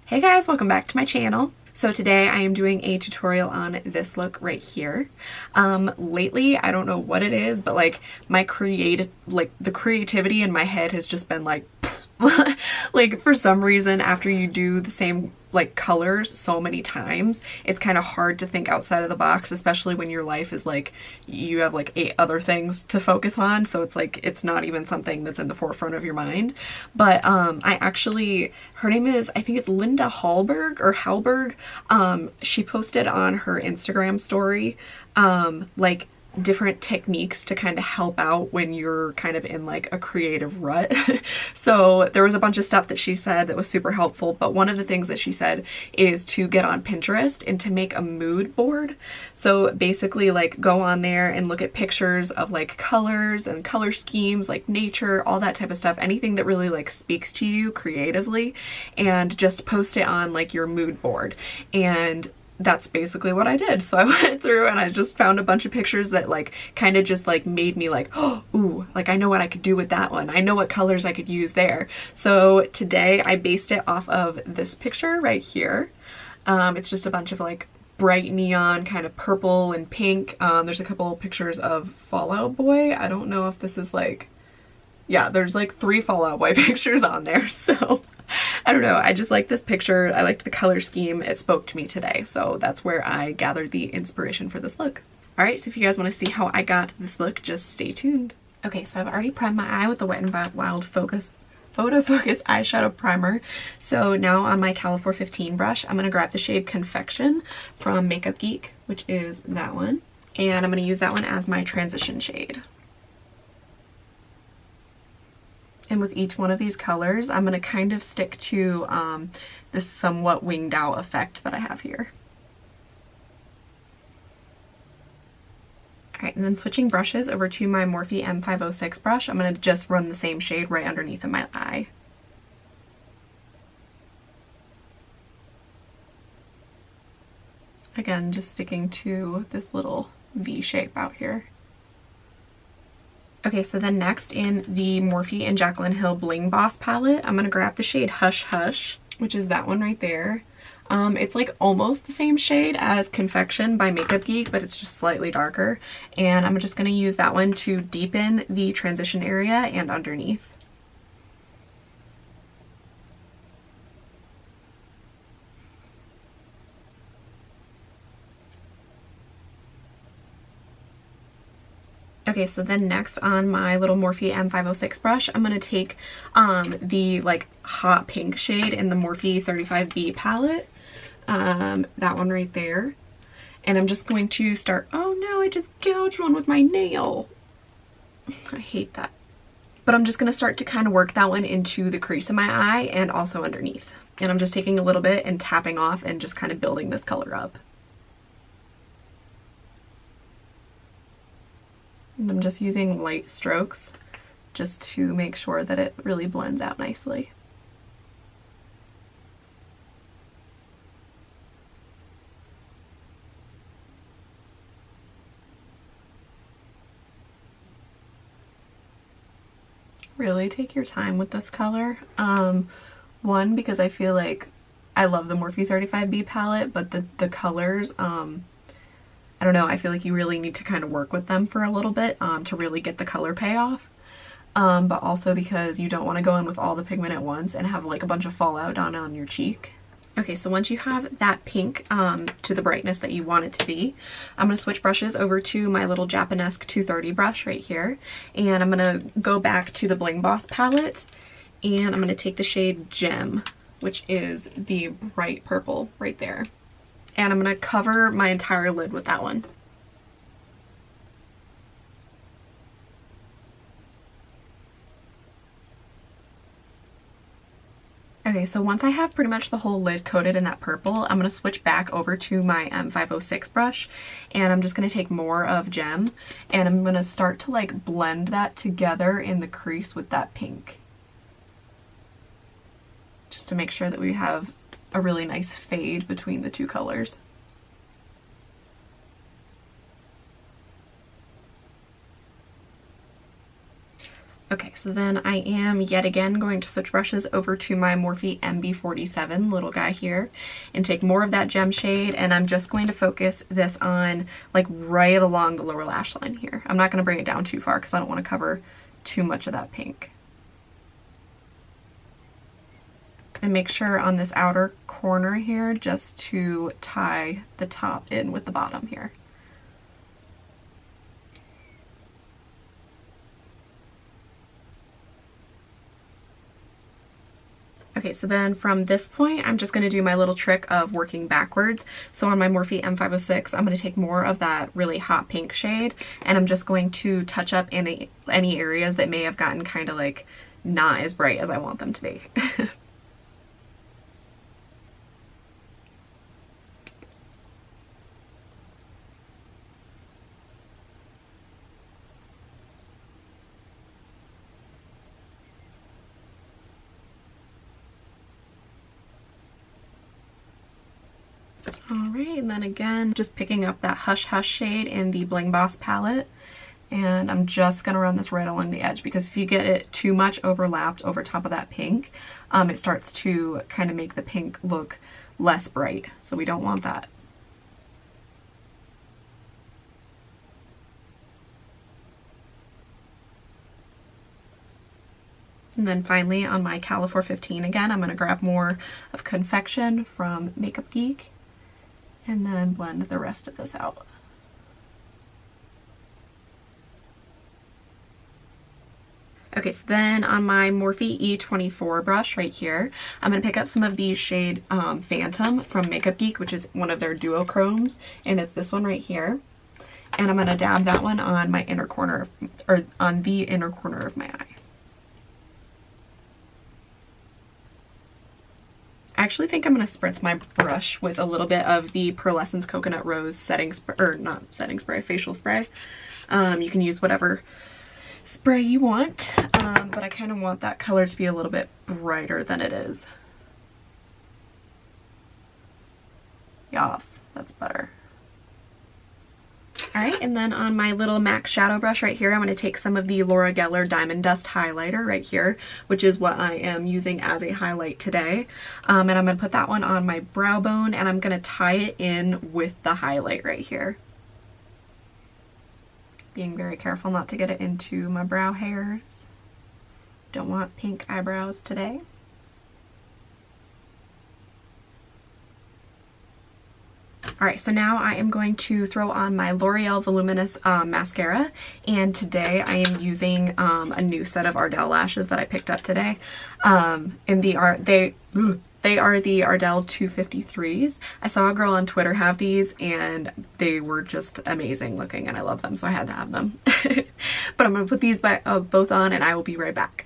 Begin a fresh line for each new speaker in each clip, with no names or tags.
Hey guys, welcome back to my channel. So today I am doing a tutorial on this look right here. Lately, I don't know what it is, but like the creativity in my head has just been like, like for some reason after you do the same like colors so many times, it's kind of hard to think outside of the box, especially when your life is like, you have like 8 other things to focus on. So it's like, it's not even something that's in the forefront of your mind. But her name is, I think it's Linda Hallberg or Hallberg. She posted on her Instagram story, like different techniques to kind of help out when you're kind of in like a creative rut. So there was a bunch of stuff that she said that was super helpful, but one of the things that she said is to get on Pinterest and to make a mood board. So basically like go on there and look at pictures of like colors and color schemes, like nature, all that type of stuff, anything that really like speaks to you creatively, and just post it on like your mood board. And that's basically what I did. So I went through and I just found a bunch of pictures that like kind of just like made me like, oh, ooh, like I know what I could do with that one. I know what colors I could use there. So today I based it off of this picture right here. It's just a bunch of like bright neon kind of purple and pink. There's a couple pictures of Fallout Boy. I don't know if this is like, yeah, there's like 3 Fallout Boy pictures on there. So I don't know, I just like this picture. I liked the color scheme. It spoke to me today. So that's where I gathered the inspiration for this look. All right, so if you guys want to see how I got this look, just stay tuned. Okay, so I've already primed my eye with the Wet n Wild PhotoFocus eyeshadow primer. So now on my Cala 415 brush, I'm going to grab the shade Confection from Makeup Geek, which is that one. And I'm going to use that one as my transition shade. And with each one of these colors, I'm going to kind of stick to this somewhat winged out effect that I have here. Alright, and then switching brushes over to my Morphe M506 brush, I'm going to just run the same shade right underneath of my eye. Again, just sticking to this little V shape out here. Okay, so then next in the Morphe and Jaclyn Hill Bling Boss palette, I'm going to grab the shade Hush Hush, which is that one right there. It's like almost the same shade as Confection by Makeup Geek, but it's just slightly darker. And I'm just going to use that one to deepen the transition area and underneath. Okay, so then next on my little Morphe M506 brush, I'm going to take the like hot pink shade in the Morphe 35B palette, that one right there. And I'm just going to start, oh no, I just gouged one with my nail. I hate that. But I'm just going to start to kind of work that one into the crease of my eye and also underneath. And I'm just taking a little bit and tapping off and just kind of building this color up. And I'm just using light strokes just to make sure that it really blends out nicely. Really take your time with this color. One, because I feel like I love the Morphe 35B palette, but the colors, I don't know, I feel like you really need to kind of work with them for a little bit to really get the color payoff. But also because you don't want to go in with all the pigment at once and have like a bunch of fallout down on your cheek. Okay, so once you have that pink to the brightness that you want it to be, I'm going to switch brushes over to my little Japonesque 230 brush right here. And I'm going to go back to the Bling Boss palette, and I'm going to take the shade Gem, which is the bright purple right there. And I'm going to cover my entire lid with that one. Okay, so once I have pretty much the whole lid coated in that purple, I'm going to switch back over to my M506 brush, and I'm just going to take more of Gem, and I'm going to start to like blend that together in the crease with that pink. Just to make sure that we have a really nice fade between the two colors. Okay, so then I am yet again going to switch brushes over to my Morphe MB47 little guy here and take more of that gem shade, and I'm just going to focus this on like right along the lower lash line here. I'm not going to bring it down too far because I don't want to cover too much of that pink. And make sure on this outer corner here just to tie the top in with the bottom here. Okay, so then from this point, I'm just going to do my little trick of working backwards. So on my Morphe M506, I'm going to take more of that really hot pink shade, and I'm just going to touch up any areas that may have gotten kind of like not as bright as I want them to be. Alright, and then again, just picking up that Hush Hush shade in the Bling Boss palette. And I'm just going to run this right along the edge, because if you get it too much overlapped over top of that pink, it starts to kind of make the pink look less bright. So we don't want that. And then finally on my Cala 415 again, I'm going to grab more of Confection from Makeup Geek and then blend the rest of this out. Okay, so then on my Morphe E24 brush right here, I'm going to pick up some of the shade Phantom from Makeup Geek, which is one of their duochromes, and it's this one right here. And I'm going to dab that one on my inner corner, or on the inner corner of my eye. I actually think I'm going to spritz my brush with a little bit of the Pearlessence Coconut Rose setting spray, or not setting spray, facial spray. You can use whatever spray you want, but I kind of want that color to be a little bit brighter than it is. Yes, that's better. Alright, and then on my little MAC shadow brush right here, I'm going to take some of the Loreal Diamond Dust highlighter right here, which is what I am using as a highlight today. And I'm going to put that one on my brow bone, and I'm going to tie it in with the highlight right here. Being very careful not to get it into my brow hairs. Don't want pink eyebrows today. Alright, so now I am going to throw on my Loreal Voluminous mascara, and today I am using a new set of Ardell lashes that I picked up today. And they are the Ardell 253s. I saw a girl on Twitter have these, and they were just amazing looking, and I love them, so I had to have them. But I'm going to put these both on, and I will be right back.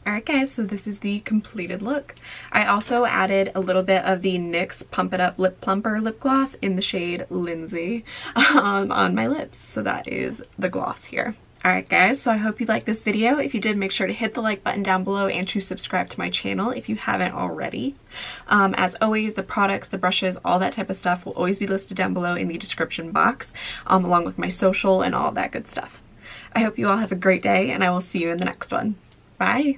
Alright guys, so this is the completed look. I also added a little bit of the NYX Pump It Up Lip Plumper lip gloss in the shade Lindsay on my lips. So that is the gloss here. Alright guys, so I hope you liked this video. If you did, make sure to hit the like button down below and to subscribe to my channel if you haven't already. As always, the products, the brushes, all that type of stuff will always be listed down below in the description box, along with my social and all that good stuff. I hope you all have a great day, and I will see you in the next one. Bye!